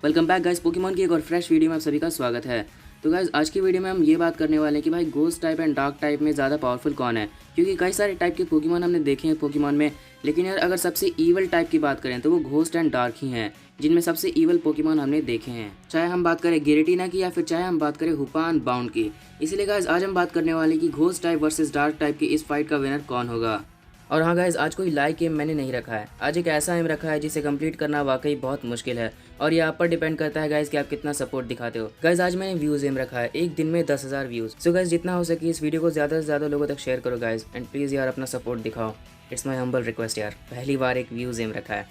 Welcome back guys, Pokemon की एक और फ्रेश वीडियो में आप सभी का स्वागत है। तो गाइस आज की वीडियो में हम ये बात करने वाले हैं कि भाई ghost type and dark type में ज़्यादा पावरफुल कौन है। क्योंकि कई सारे टाइप के पोकेमॉन हमने देखे हैं पोकेमॉन में, लेकिन यार अगर सबसे ईवल टाइप की बात करें तो वो घोस्ट एंड डार्क ही हैं, जिनमें सबसे ईवल पोकेमॉन हमने देखे हैं। चाहे हम बात करें गिरेटिना की या फिर चाहे हम बात करें हुपान बाउंड की। इसीलिए गाइस आज हम बात करने वाले कि ghost type versus dark type की इस फाइट का विनर कौन होगा। और हाँ गाइज, आज कोई लाइक एम मैंने नहीं रखा है। आज एक ऐसा एम रखा है जिसे कंप्लीट करना वाकई बहुत मुश्किल है और ये आप पर डिपेंड करता है गाइज कि आप कितना सपोर्ट दिखाते हो। गाइज आज मैंने व्यूज़ एम रखा है, एक दिन में 10,000 व्यूज़। सो गाइज जितना हो सके इस वीडियो को ज़्यादा से ज़्यादा लोगों तक शेयर करो गाइज, एंड प्लीज़ यार अपना सपोर्ट दिखाओ। इट्स माई हम्बल रिक्वेस्ट यार, पहली बार एक व्यूज़ एम रखा है।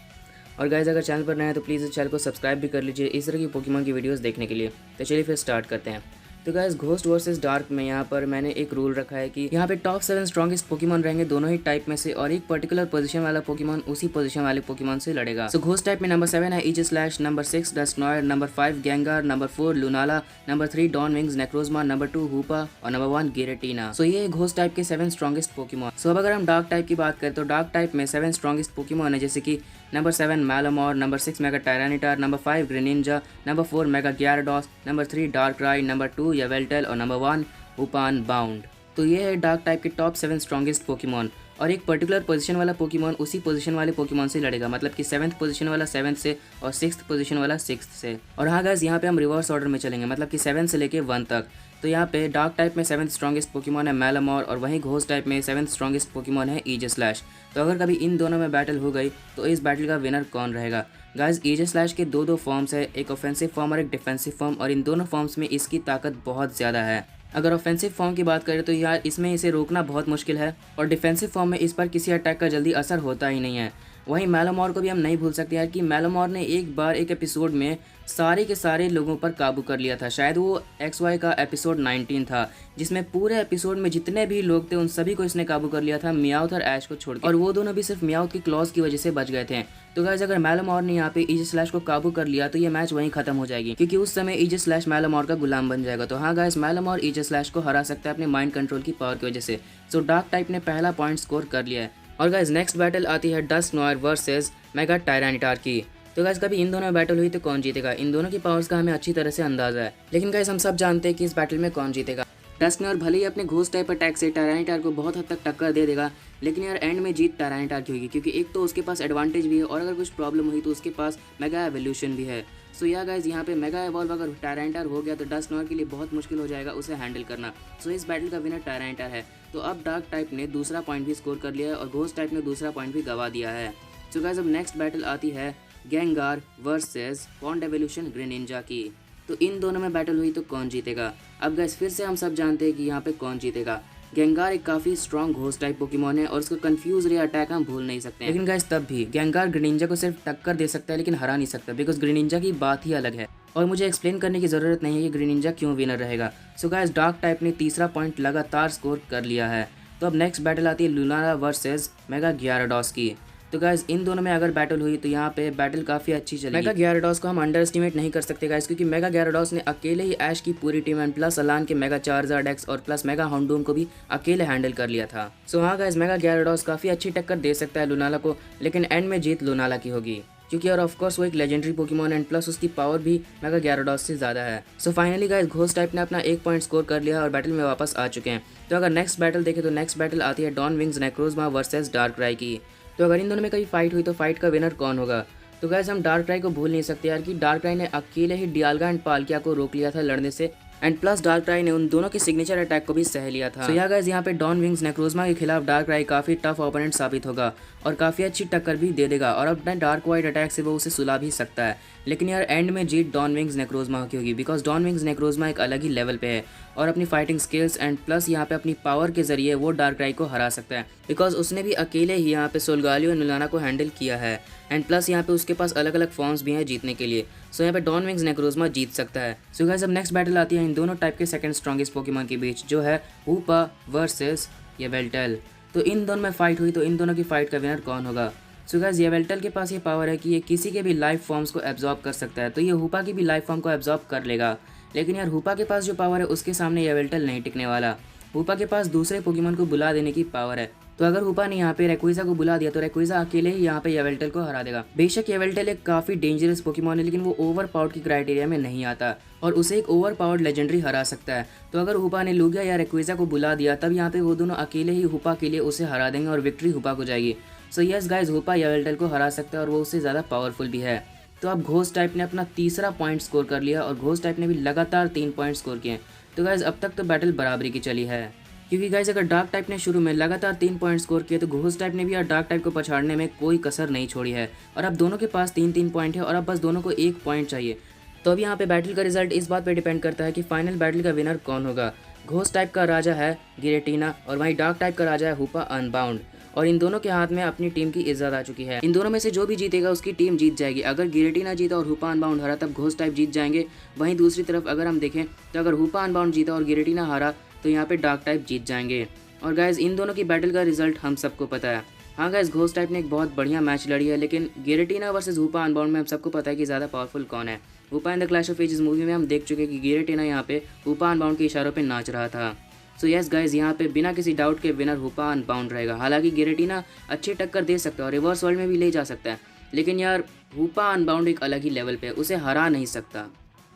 और गाइज अगर चैनल पर नए हैं तो प्लीज़ इस चैनल को सब्सक्राइब भी कर लीजिए इस तरह की पोकेमॉन की वीडियोज़ देखने के लिए। तो चलिए फिर स्टार्ट करते हैं। तो गाइस घोस्ट वर्सेस डार्क में यहाँ पर मैंने एक रूल रखा है कि यहाँ पे टॉप 7 स्ट्रॉन्गेस्ट पोकेमॉन रहेंगे दोनों ही टाइप में से, और एक पर्टिकुलर पोजीशन वाला पोकेमॉन उसी पोजीशन वाले पोकेमॉन से लड़ेगा। सो घोस्ट टाइप में नंबर 7 है Aegislash, number 6 Dusknoir, number 5 Gengar, number 4 Lunala, number 3 dawn wings Necrozma, number 2 Hoopa और नंबर 1 गिरेटिना। सो ये घोस्ट टाइप के 7 स्ट्रॉन्गेस्ट पोकेमॉन। सो अब अगर हम डार्क टाइप की बात करें तो डार्क टाइप में 7 स्ट्रॉन्गेस्ट पोकेमॉन है, जैसे कि number 7 Malamar, number 6 mega Tyranitar, number 5 Greninja, number 4 mega Gyarados, number 3 Darkrai, number 2 Yveltal और नंबर 1 हुपान बाउंड। तो ये है डार्क टाइप के टॉप 7 स्ट्रॉन्गेस्ट पोकेमॉन। और एक पर्टिकुलर पोजीशन वाला पोकेमॉन उसी पोजीशन वाले पोकेमॉन से लड़ेगा, मतलब कि 7th पोजीशन वाला 7th से और 6th पोजीशन वाला 6th से। और हाँ गाइस, यहाँ पे हम रिवर्स ऑर्डर में चलेंगे, मतलब कि 7 से लेके 1 तक। तो यहाँ पे डार्क टाइप में 7th स्ट्रॉन्गेस्ट पोकेमॉन है मैलामोर, और वहीं घोस्ट टाइप में 7th स्ट्रॉन्गेस्ट पोकेमॉन है ईजिस्लैश। तो अगर कभी इन दोनों में बैटल हो गई तो इस बैटल का विनर कौन रहेगा। गाइस ईजिस्लैश के दो फॉर्म्स है, एक ऑफेंसिव फॉर्म और एक डिफेंसिव फॉर्म, और इन दोनों फॉर्म्स में इसकी ताकत बहुत ज़्यादा है। अगर ऑफेंसिव फॉर्म की बात करें तो यार इसमें इसे रोकना बहुत मुश्किल है, और डिफेंसिव फॉर्म में इस पर किसी अटैक का जल्दी असर होता ही नहीं है। वहीं मैलामोर को भी हम नहीं भूल सकते यार कि मैलामोर ने एक बार एक एपिसोड में सारे के सारे लोगों पर काबू कर लिया था। शायद वो XY का एपिसोड 19 था, जिसमें पूरे एपिसोड में जितने भी लोग थे उन सभी को इसने काबू कर लिया था, मियाउथ और ऐश को छोड़कर, और वो दोनों भी सिर्फ मियाउथ की क्लॉज की वजह से बच गए थे। तो गाइस अगर मैलामोर ने यहाँ पे ईजिस्लैश को काबू कर लिया तो ये मैच वहीं खत्म हो जाएगी, क्योंकि उस समय ईजिस्लैश मैलामोर का गुलाम बन जाएगा। तो हाँ गाइस, मैलामोर ईजिस्लैश को हरा सकता है अपने माइंड कंट्रोल की पावर की वजह से। सो डार्क टाइप ने पहला पॉइंट स्कोर कर लिया है। और गाइस नेक्स्ट बैटल आती है डस्टनॉयर वर्सेस मेगा टायरानिटार की। तो गाइस कभी इन दोनों में बैटल हुई तो कौन जीतेगा, इन दोनों की पावर्स का हमें अच्छी तरह से अंदाजा है, लेकिन गाइस हम सब जानते हैं कि इस बैटल में कौन जीतेगा। डस्टनॉयर भले ही अपने घोस्ट टाइप अटैक से टायरानिटार को बहुत हद तक टक्कर दे देगा, लेकिन यार एंड में जीत टायरानिटार की होगी, क्योंकि एक तो उसके पास एडवांटेज भी है, और अगर कुछ प्रॉब्लम हुई तो उसके पास मेगा एवोल्यूशन भी है। सो या गाइस यहाँ पे मेगा एवॉल्व अगर टायरानिटार हो गया तो डस्टनॉयर के लिए बहुत मुश्किल हो जाएगा उसे हैंडल करना। सो इस बैटल का विनर टायरानिटार है। तो अब डार्क टाइप ने दूसरा पॉइंट भी स्कोर कर लिया है और घोस्ट टाइप ने दूसरा पॉइंट भी गवा दिया है। सो गाइस अब नेक्स्ट बैटल आती है गेंगार वर्सेस पॉन्ड एवोल्यूशन ग्रेनिंजा की। तो इन दोनों में बैटल हुई तो कौन जीतेगा। अब गाइस फिर से हम सब जानते हैं कि यहाँ पे कौन जीतेगा। गेंगार एक काफ़ी स्ट्रॉन्ग घोस्ट टाइप पोकेमॉन है और उसका कंफ्यूज रे अटैक हम भूल नहीं सकते हैं। लेकिन गाइस तब भी गेंगार ग्रेनिंजा को सिर्फ टक्कर दे सकता है, लेकिन हरा नहीं सकता, बिकॉज ग्रेनिंजा की बात ही अलग है और मुझे एक्सप्लेन करने की ज़रूरत नहीं है कि ग्रेनिंजा क्यों विनर रहेगा। सो गाइस डार्क टाइप ने तीसरा पॉइंट लगातार स्कोर कर लिया है। तो अब नेक्स्ट बैटल आती है लुनाला वर्सेस मेगा ग्याराडोस की। तो गाइस इन दोनों में अगर बैटल हुई तो यहाँ पे बैटल काफ़ी अच्छी चलेगी। मेगा ग्याराडोस को हम अंडर एस्टिमेट नहीं कर सकते गाइस, क्योंकि मेगा ग्याराडोस ने अकेले ही ऐश की पूरी टीम एंड प्लस अलान के मेगा चार्जर डेक्स और प्लस मेगा होंडूम को भी अकेले हैंडल कर लिया था। सो हाँ गाइस मेगा ग्याराडोस काफ़ी अच्छी टक्कर दे सकता है लुनाला को, लेकिन एंड में जीत लुनाला की होगी, क्योंकि और ऑफ कोर्स वो एक लेजेंडरी पोकेमॉन एंड प्लस उसकी पावर भी मेगा ग्याराडोस से ज़्यादा है। So finally guys ghost type ने अपना एक पॉइंट स्कोर कर लिया और बैटल में वापस आ चुके हैं। तो अगर नेक्स्ट बैटल देखें तो नेक्स्ट बैटल आती है डॉन विंग्स नेक्रोजमा वर्सेस डार्कराई की। तो अगर इन दोनों में कभी फाइट हुई तो फाइट का विनर कौन होगा। तो गाइस हम डार्कराई को भूल नहीं सकते यार कि डार्कराई ने अकेले ही डियाल्गा एंड पाल्किया को रोक लिया था लड़ने से, एंड प्लस डार्कराई ने उन दोनों के सिग्नेचर अटैक को भी सह लिया था। तो गाइस यहाँ पे डॉन विंग्स नेक्रोजमा के खिलाफ डार्कराई काफ़ी टफ ओपोनेंट साबित होगा और काफ़ी अच्छी टक्कर भी दे देगा, और अपने डार्क वाइट अटैक से वो उसे सुला भी सकता है। लेकिन यार एंड में जीत डॉन विंग्स नेक्रोजमा की होगी, बिकॉज डॉन विंग्स नेक्रोजमा एक अलग ही लेवल पे है और अपनी फाइटिंग स्किल्स एंड प्लस यहाँ पे अपनी पावर के जरिए वो डार्कराई को हरा सकता है, बिकॉज उसने भी अकेले ही यहाँ पे सोलगालियो नुलाना को हैंडल किया है, एंड प्लस यहाँ पे उसके पास अलग अलग फॉर्म्स भी हैं जीतने के लिए। सो यहाँ पे डॉन विंग्स नेक्रोजमा जीत सकता है। सो गाइस अब नेक्स्ट बैटल आती है इन दोनों टाइप के सेकंड स्ट्रॉन्गेस्ट पोकेमॉन के बीच, जो है हुपा वर्सेस येवेल्टल। तो इन दोनों में फाइट हुई तो इन दोनों की फाइट का विनर कौन होगा। सो गाइस येवेल्टल के पास ये पावर है कि ये किसी के भी लाइफ फॉर्म्स को एब्जॉर्ब कर सकता है, तो ये हुपा की भी लाइफ फॉर्म को एब्जॉर्ब कर लेगा। लेकिन यार हुपा के पास जो पावर है उसके सामने येवेल्टल नहीं टिकने वाला। हुपा के पास दूसरे पोकेमॉन को बुला देने की पावर है। तो अगर हुपा ने यहाँ पे रेक्विज़ा को बुला दिया तो रेक्विज़ा अकेले ही यहाँ पे येवेल्टल को हरा देगा। बेशक येवेल्टल एक काफ़ी डेंजरस पोकेमॉन है, लेकिन वो ओवर पावर्ड की क्राइटेरिया में नहीं आता और उसे एक ओवर पावर्ड लेजेंडरी हरा सकता है। तो अगर हुपा ने लुगिया या रेक्विज़ा को बुला दिया तब यहाँ पे वो दोनों अकेले ही हुपा के लिए उसे हरा देंगे और विक्ट्री हुपा को जाएगी। सो यस गाइज, हुपा येवेल्टल को हरा सकता है और वो उससे ज़्यादा पावरफुल भी है। तो अब घोस्ट टाइप ने अपना तीसरा पॉइंट स्कोर कर लिया और घोस्ट टाइप ने भी लगातार 3 पॉइंट स्कोर किए। तो गाइज अब तक तो बैटल बराबरी की चली है, क्योंकि गाइज अगर डार्क टाइप ने शुरू में लगातार 3 पॉइंट स्कोर किए तो घोस्ट टाइप ने भी यार डार्क टाइप को पछाड़ने में कोई कसर नहीं छोड़ी है। और अब दोनों के पास 3-3 पॉइंट है और अब बस दोनों को 1 पॉइंट चाहिए। तो अब यहाँ पे बैटल का रिजल्ट इस बात पे डिपेंड करता है कि फाइनल बैटल का विनर कौन होगा। घोस्ट टाइप का राजा है गिरेटिना और वहीं डार्क टाइप का राजा है हुपा अनबाउंड। और इन दोनों के हाथ में अपनी टीम की इज्जत आ चुकी है। इन दोनों में से जो भी जीतेगा उसकी टीम जीत जाएगी। अगर गिरेटिना जीता और हुपा अनबाउंड हारा तब घोस्ट टाइप जीत जाएंगे। वहीं दूसरी तरफ अगर हम देखें तो अगर हुपा अनबाउंड जीता और गिरेटिना हारा तो यहाँ पे डार्क टाइप जीत जाएंगे। और गाइज इन दोनों की बैटल का रिजल्ट हम सबको पता है। हाँ गाइज, घोस्ट टाइप ने एक बहुत बढ़िया मैच लड़ी है, लेकिन गिरेटिना वर्सेस हुपा अनबाउंड में हम सबको पता है कि ज़्यादा पावरफुल कौन है। Hoopa in the Clash of Ages movie में हम देख चुके हैं कि गिरेटिना यहाँ पे हुपा अनबाउंड के इशारों पे नाच रहा था। सो यस गाइज, यहाँ पे बिना किसी डाउट के विनर हुपा अनबाउंड रहेगा। हालांकि गिरेटिना अच्छी टक्कर दे सकता है और रिवर्स वर्ल्ड में भी ले जा सकता है, लेकिन यार हुपा अनबाउंड एक अलग ही लेवल पे, उसे हरा नहीं सकता।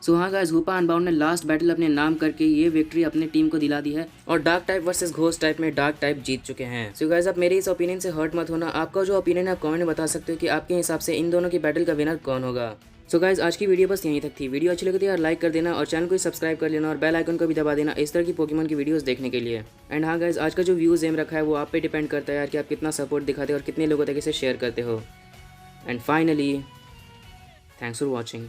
सो हाँ गाइज, हुपा अनबाउंड ने लास्ट बैटल अपने नाम करके ये विक्ट्री अपने टीम को दिला दी है और dark type versus ghost type में डार्क टाइप जीत चुके हैं। सो गाइज, आप मेरे इस ओपिनियन से हर्ट मत होना। आपका जो ओपिनियन है आप कमेंट में बता सकते हो कि आपके हिसाब से इन दोनों की बैटल का विनर कौन होगा। सो गाइज, आज की वीडियो बस यहीं तक थी। वीडियो अच्छी लगी तो यार लाइक कर देना और चैनल को सब्सक्राइब कर लेना और बेल आइकन को भी दबा देना इस तरह की पोकेमॉन की वीडियोस देखने के लिए। एंड हाँ गाइज, आज का जो व्यूज़ एम रखा है वो आप पे डिपेंड करता है यार कि आप कितना सपोर्ट दिखाते हो और कितने लोगों तक इसे शेयर करते हो। And finally, thanks for watching.